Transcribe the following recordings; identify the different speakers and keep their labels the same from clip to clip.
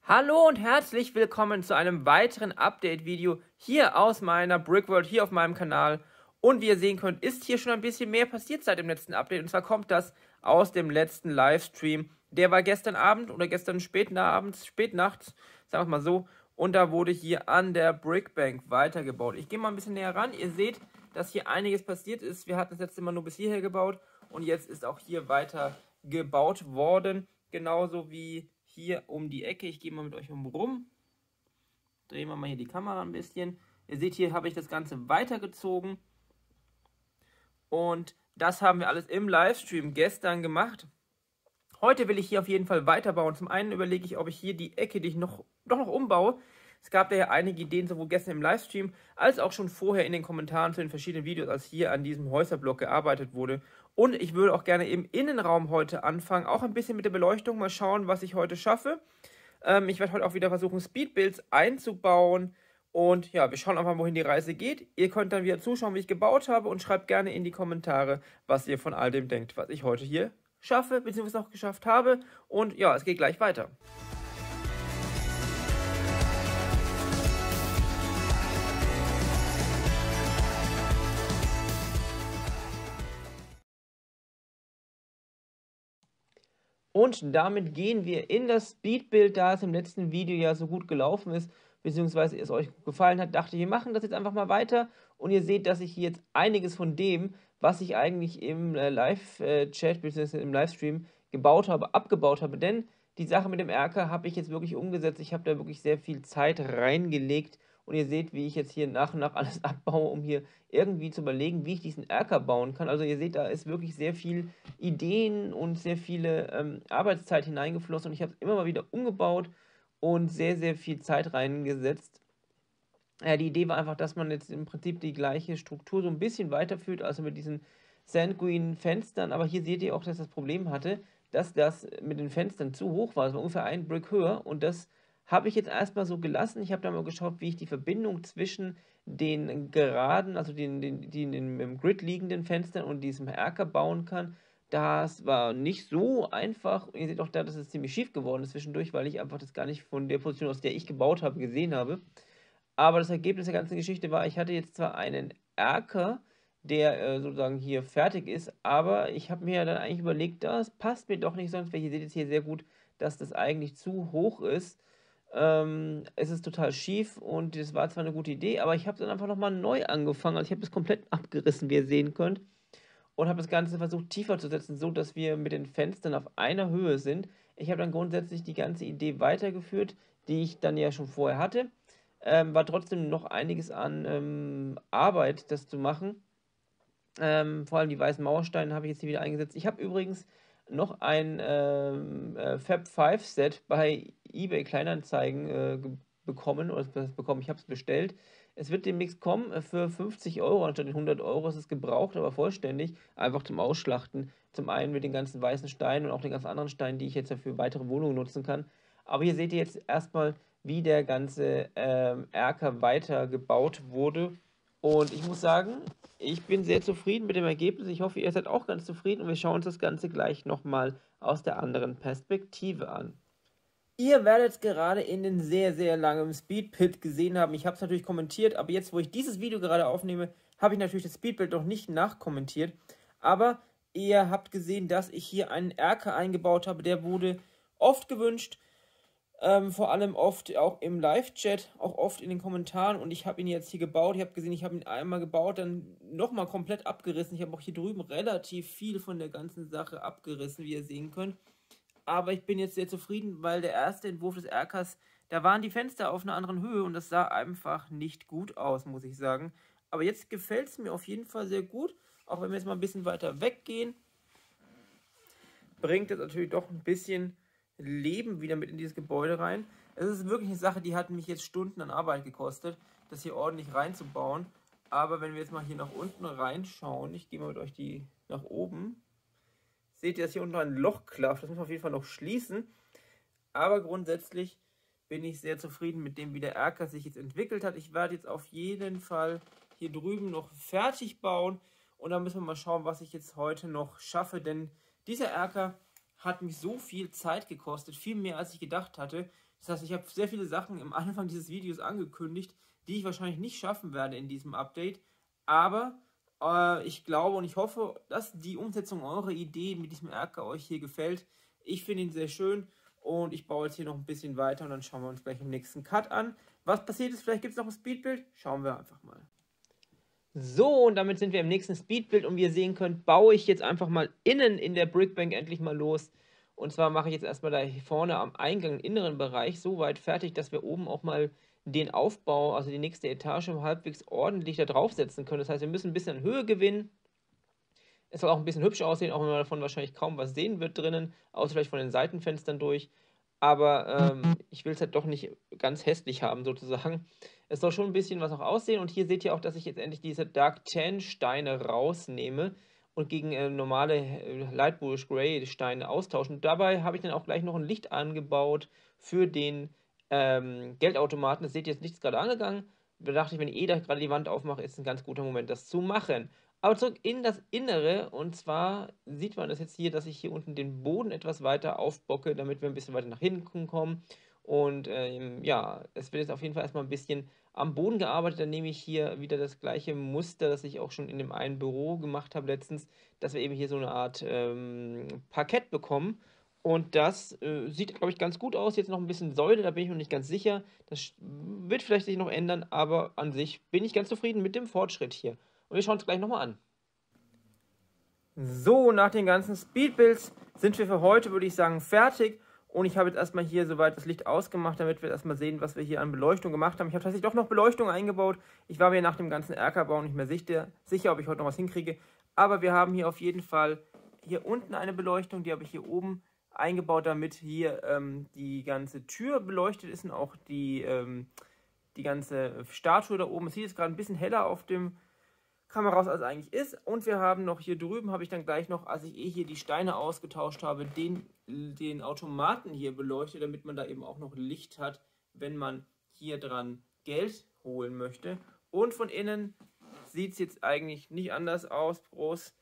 Speaker 1: Hallo und herzlich willkommen zu einem weiteren Update-Video hier aus meiner Brickworld, hier auf meinem Kanal. Und wie ihr sehen könnt, ist hier schon ein bisschen mehr passiert seit dem letzten Update. Und zwar kommt das aus dem letzten Livestream. Der war gestern Abend oder gestern spätnachts, sagen wir es mal so. Und da wurde hier an der Brickbank weitergebaut. Ich gehe mal ein bisschen näher ran. Ihr seht, dass hier einiges passiert ist. Wir hatten das letzte Mal nur bis hierher gebaut. Und jetzt ist auch hier weiter gebaut worden. Genauso wie hier um die Ecke. Ich gehe mal mit euch rum. Drehen wir mal hier die Kamera ein bisschen. Ihr seht, hier habe ich das Ganze weitergezogen. Und das haben wir alles im Livestream gestern gemacht. Heute will ich hier auf jeden Fall weiterbauen. Zum einen überlege ich, ob ich hier die Ecke, die ich noch umbaue. Es gab da ja einige Ideen, sowohl gestern im Livestream, als auch schon vorher in den Kommentaren zu den verschiedenen Videos, als hier an diesem Häuserblock gearbeitet wurde. Und ich würde auch gerne im Innenraum heute anfangen, auch ein bisschen mit der Beleuchtung, mal schauen, was ich heute schaffe. Ich werde heute auch wieder versuchen, Speedbuilds einzubauen. Und ja, wir schauen einfach mal, wohin die Reise geht. Ihr könnt dann wieder zuschauen, wie ich gebaut habe, und schreibt gerne in die Kommentare, was ihr von all dem denkt, was ich heute hier schaffe, beziehungsweise auch geschafft habe. Und ja, es geht gleich weiter. Und damit gehen wir in das Speedbuild, da es im letzten Video ja so gut gelaufen ist, beziehungsweise es euch gefallen hat, dachte ich, wir machen das jetzt einfach mal weiter. Und ihr seht, dass ich hier jetzt einiges von dem, was ich eigentlich im Live-Chat bzw. im Livestream gebaut habe, abgebaut habe. Denn die Sache mit dem Erker habe ich jetzt wirklich umgesetzt. Ich habe da wirklich sehr viel Zeit reingelegt. Und ihr seht, wie ich jetzt hier nach und nach alles abbaue, um hier irgendwie zu überlegen, wie ich diesen Erker bauen kann. Also ihr seht, da ist wirklich sehr viel Ideen und sehr viele Arbeitszeit hineingeflossen. Und ich habe es immer mal wieder umgebaut und sehr, sehr viel Zeit reingesetzt. Die Idee war einfach, dass man jetzt im Prinzip die gleiche Struktur so ein bisschen weiterführt, also mit diesen Sandgreen Fenstern. Aber hier seht ihr auch, dass das Problem hatte, dass das mit den Fenstern zu hoch war. Es war ungefähr ein Brick höher, und das habe ich jetzt erstmal so gelassen. Ich habe da mal geschaut, wie ich die Verbindung zwischen den geraden, also den im Grid liegenden Fenstern und diesem Erker bauen kann. Das war nicht so einfach. Ihr seht auch da, dass es ziemlich schief geworden ist zwischendurch, weil ich einfach das gar nicht von der Position, aus der ich gebaut habe, gesehen habe. Aber das Ergebnis der ganzen Geschichte war, ich hatte jetzt zwar einen Erker, der sozusagen hier fertig ist, aber ich habe mir ja dann eigentlich überlegt, das passt mir doch nicht sonst, weil ihr seht jetzt hier sehr gut, dass das eigentlich zu hoch ist. Es ist total schief und das war zwar eine gute Idee, aber ich habe dann einfach nochmal neu angefangen. Also ich habe das komplett abgerissen, wie ihr sehen könnt, und habe das Ganze versucht tiefer zu setzen, so dass wir mit den Fenstern auf einer Höhe sind. Ich habe dann grundsätzlich die ganze Idee weitergeführt, die ich dann ja schon vorher hatte. War trotzdem noch einiges an Arbeit, das zu machen. Vor allem die weißen Mauersteine habe ich jetzt hier wieder eingesetzt. Ich habe übrigens noch ein Fab 5 Set bei eBay Kleinanzeigen bekommen, oder bekommen, ich habe es bestellt. Es wird demnächst kommen für 50 Euro anstatt den 100 Euro. Es ist gebraucht, aber vollständig, einfach zum Ausschlachten. Zum einen mit den ganzen weißen Steinen und auch den ganzen anderen Steinen, die ich jetzt für weitere Wohnungen nutzen kann. Aber hier seht ihr jetzt erstmal, wie der ganze Erker weiter gebaut wurde. Und ich muss sagen, ich bin sehr zufrieden mit dem Ergebnis. Ich hoffe, ihr seid auch ganz zufrieden, und wir schauen uns das Ganze gleich nochmal aus der anderen Perspektive an. Ihr werdet gerade in den sehr, sehr langen Speedbuild gesehen haben. Ich habe es natürlich kommentiert, aber jetzt, wo ich dieses Video gerade aufnehme, habe ich natürlich das Speedbuild noch nicht nachkommentiert. Aber ihr habt gesehen, dass ich hier einen Erker eingebaut habe. Der wurde oft gewünscht. Vor allem oft auch im Live-Chat, auch oft in den Kommentaren, und ich habe ihn jetzt hier gebaut. Ihr habt gesehen, ich habe ihn einmal gebaut, dann nochmal komplett abgerissen. Ich habe auch hier drüben relativ viel von der ganzen Sache abgerissen, wie ihr sehen könnt. Aber ich bin jetzt sehr zufrieden, weil der erste Entwurf des Erkers, da waren die Fenster auf einer anderen Höhe und das sah einfach nicht gut aus, muss ich sagen. Aber jetzt gefällt es mir auf jeden Fall sehr gut. Auch wenn wir jetzt mal ein bisschen weiter weggehen, bringt es natürlich doch ein bisschen Leben wieder mit in dieses Gebäude rein. Es ist wirklich eine Sache, die hat mich jetzt Stunden an Arbeit gekostet, das hier ordentlich reinzubauen. Aber wenn wir jetzt mal hier nach unten reinschauen, ich gehe mal mit euch nach oben, seht ihr, dass hier unten ein Loch klafft. Das muss man auf jeden Fall noch schließen. Aber grundsätzlich bin ich sehr zufrieden mit dem, wie der Erker sich jetzt entwickelt hat. Ich werde jetzt auf jeden Fall hier drüben noch fertig bauen. Und dann müssen wir mal schauen, was ich jetzt heute noch schaffe. Denn dieser Erker hat mich so viel Zeit gekostet, viel mehr als ich gedacht hatte. Das heißt, ich habe sehr viele Sachen am Anfang dieses Videos angekündigt, die ich wahrscheinlich nicht schaffen werde in diesem Update. Aber ich glaube und ich hoffe, dass die Umsetzung eurer Idee mit diesem Erker euch hier gefällt. Ich finde ihn sehr schön und ich baue jetzt hier noch ein bisschen weiter und dann schauen wir uns gleich im nächsten Cut an. Was passiert ist, vielleicht gibt es noch ein Speedbild? Schauen wir einfach mal. So, und damit sind wir im nächsten Speedbild und wie ihr sehen könnt, baue ich jetzt einfach mal innen in der Brickbank endlich mal los. Und zwar mache ich jetzt erstmal da vorne am Eingang im inneren Bereich so weit fertig, dass wir oben auch mal den Aufbau, also die nächste Etage, halbwegs ordentlich da draufsetzen können. Das heißt, wir müssen ein bisschen an Höhe gewinnen. Es soll auch ein bisschen hübsch aussehen, auch wenn man davon wahrscheinlich kaum was sehen wird drinnen, außer vielleicht von den Seitenfenstern durch. Aber ich will es halt doch nicht ganz hässlich haben, sozusagen. Es soll schon ein bisschen was auch aussehen. Und hier seht ihr auch, dass ich jetzt endlich diese Dark Tan Steine rausnehme und gegen normale Light Bluish Gray Steine austauschen. Dabei habe ich dann auch gleich noch ein Licht angebaut für den Geldautomaten. Das seht ihr, jetzt nichts gerade angegangen. Da dachte ich, wenn ich da gerade die Wand aufmache, ist ein ganz guter Moment, das zu machen. Aber zurück in das Innere, und zwar sieht man das jetzt hier, dass ich hier unten den Boden etwas weiter aufbocke, damit wir ein bisschen weiter nach hinten kommen. Und ja, es wird jetzt auf jeden Fall erstmal ein bisschen am Boden gearbeitet. Dann nehme ich hier wieder das gleiche Muster, das ich auch schon in dem einen Büro gemacht habe letztens, dass wir eben hier so eine Art Parkett bekommen. Und das sieht, glaube ich, ganz gut aus. Jetzt noch ein bisschen Säule, da bin ich noch nicht ganz sicher. Das wird vielleicht sich noch ändern, aber an sich bin ich ganz zufrieden mit dem Fortschritt hier. Und wir schauen uns gleich nochmal an. So, nach den ganzen Speedbuilds sind wir für heute, würde ich sagen, fertig. Und ich habe jetzt erstmal hier soweit das Licht ausgemacht, damit wir erstmal sehen, was wir hier an Beleuchtung gemacht haben. Ich habe tatsächlich doch noch Beleuchtung eingebaut. Ich war mir nach dem ganzen Erkerbau nicht mehr sicher, ob ich heute noch was hinkriege. Aber wir haben hier auf jeden Fall hier unten eine Beleuchtung, die habe ich hier oben eingebaut, damit hier die ganze Tür beleuchtet ist und auch die ganze Statue da oben. Es sieht jetzt gerade ein bisschen heller auf dem Kamera raus, als es eigentlich ist. Und wir haben noch hier drüben, habe ich dann gleich noch, als ich hier die Steine ausgetauscht habe, den Automaten hier beleuchtet, damit man da eben auch noch Licht hat, wenn man hier dran Geld holen möchte. Und von innen sieht es jetzt eigentlich nicht anders aus, groß,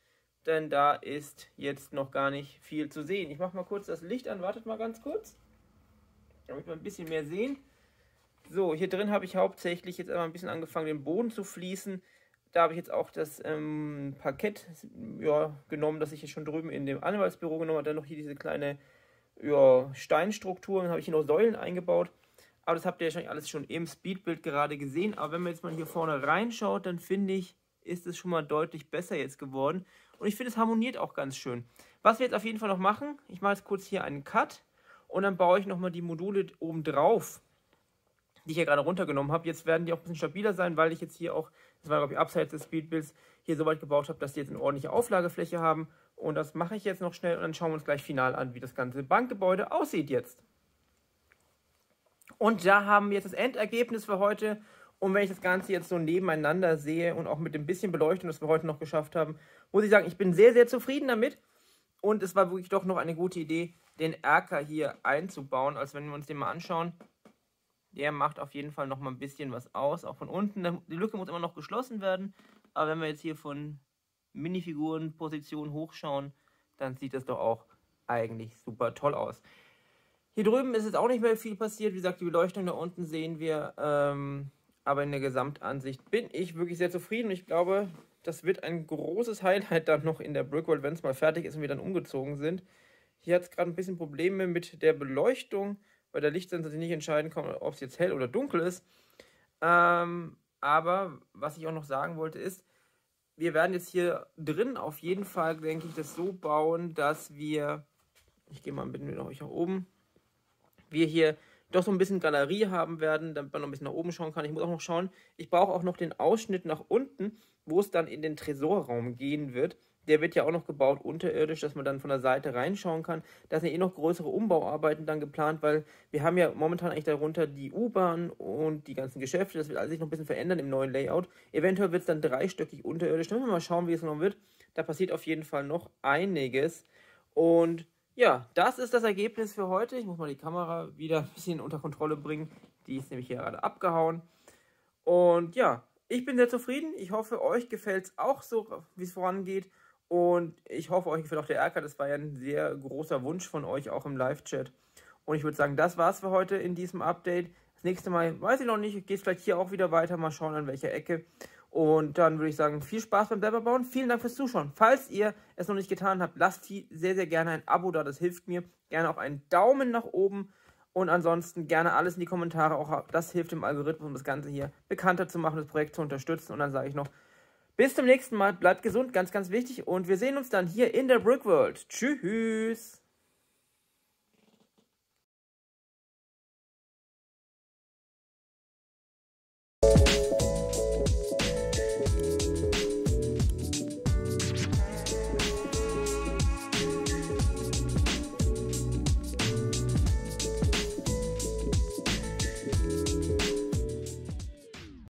Speaker 1: denn da ist jetzt noch gar nicht viel zu sehen. Ich mache mal kurz das Licht an, wartet mal ganz kurz, damit wir ein bisschen mehr sehen. So, hier drin habe ich hauptsächlich jetzt einmal ein bisschen angefangen, den Boden zu fließen. Da habe ich jetzt auch das Parkett genommen, das ich jetzt schon drüben in dem Anwaltsbüro genommen habe. Dann noch hier diese kleine Steinstrukturen, habe ich hier noch Säulen eingebaut. Aber das habt ihr wahrscheinlich alles schon im Speedbild gerade gesehen. Aber wenn man jetzt mal hier vorne reinschaut, dann finde ich, ist es schon mal deutlich besser jetzt geworden. Und ich finde, es harmoniert auch ganz schön. Was wir jetzt auf jeden Fall noch machen, ich mache jetzt kurz hier einen Cut und dann baue ich nochmal die Module oben drauf, die ich ja gerade runtergenommen habe. Jetzt werden die auch ein bisschen stabiler sein, weil ich jetzt hier auch, das war glaube ich abseits des Speedbuilds, hier so weit gebaut habe, dass die jetzt eine ordentliche Auflagefläche haben. Und das mache ich jetzt noch schnell und dann schauen wir uns gleich final an, wie das ganze Bankgebäude aussieht jetzt. Und da haben wir jetzt das Endergebnis für heute. Und wenn ich das Ganze jetzt so nebeneinander sehe und auch mit dem bisschen Beleuchtung, das wir heute noch geschafft haben, muss ich sagen, ich bin sehr, sehr zufrieden damit. Und es war wirklich doch noch eine gute Idee, den Erker hier einzubauen. Also wenn wir uns den mal anschauen, der macht auf jeden Fall noch mal ein bisschen was aus. Auch von unten, die Lücke muss immer noch geschlossen werden. Aber wenn wir jetzt hier von Minifigurenposition hochschauen, dann sieht das doch auch eigentlich super toll aus. Hier drüben ist jetzt auch nicht mehr viel passiert. Wie gesagt, die Beleuchtung da unten sehen wir. Aber in der Gesamtansicht bin ich wirklich sehr zufrieden. Und ich glaube, das wird ein großes Highlight dann noch in der Brickworld, wenn es mal fertig ist und wir dann umgezogen sind. Hier hat es gerade ein bisschen Probleme mit der Beleuchtung, weil der Lichtsensor sich nicht entscheiden kann, ob es jetzt hell oder dunkel ist. Aber was ich auch noch sagen wollte ist, wir werden jetzt hier drin auf jeden Fall, denke ich, das so bauen, dass wir, ich gehe mal ein bisschen mit euch nach oben, wir hier doch so ein bisschen Galerie haben werden, damit man noch ein bisschen nach oben schauen kann. Ich muss auch noch schauen, ich brauche auch noch den Ausschnitt nach unten, wo es dann in den Tresorraum gehen wird. Der wird ja auch noch gebaut unterirdisch, dass man dann von der Seite reinschauen kann. Da sind ja eh noch größere Umbauarbeiten dann geplant, weil wir haben ja momentan eigentlich darunter die U-Bahn und die ganzen Geschäfte. Das wird alles sich noch ein bisschen verändern im neuen Layout. Eventuell wird es dann dreistöckig unterirdisch. Dann müssen wir mal schauen, wie es noch wird. Da passiert auf jeden Fall noch einiges. Und ja, das ist das Ergebnis für heute. Ich muss mal die Kamera wieder ein bisschen unter Kontrolle bringen. Die ist nämlich hier gerade abgehauen. Und ja, ich bin sehr zufrieden. Ich hoffe, euch gefällt es auch so, wie es vorangeht. Und ich hoffe, euch gefällt auch der Erker. Das war ja ein sehr großer Wunsch von euch, auch im Live-Chat. Und ich würde sagen, das war's für heute in diesem Update. Das nächste Mal, weiß ich noch nicht, geht es vielleicht hier auch wieder weiter. Mal schauen, an welcher Ecke. Und dann würde ich sagen, viel Spaß beim selber bauen. Vielen Dank fürs Zuschauen. Falls ihr es noch nicht getan habt, lasst sehr, sehr gerne ein Abo da. Das hilft mir. Gerne auch einen Daumen nach oben. Und ansonsten gerne alles in die Kommentare. Auch das hilft dem Algorithmus, um das Ganze hier bekannter zu machen, das Projekt zu unterstützen. Und dann sage ich noch, bis zum nächsten Mal. Bleibt gesund, ganz, ganz wichtig. Und wir sehen uns dann hier in der Brickworld. Tschüss.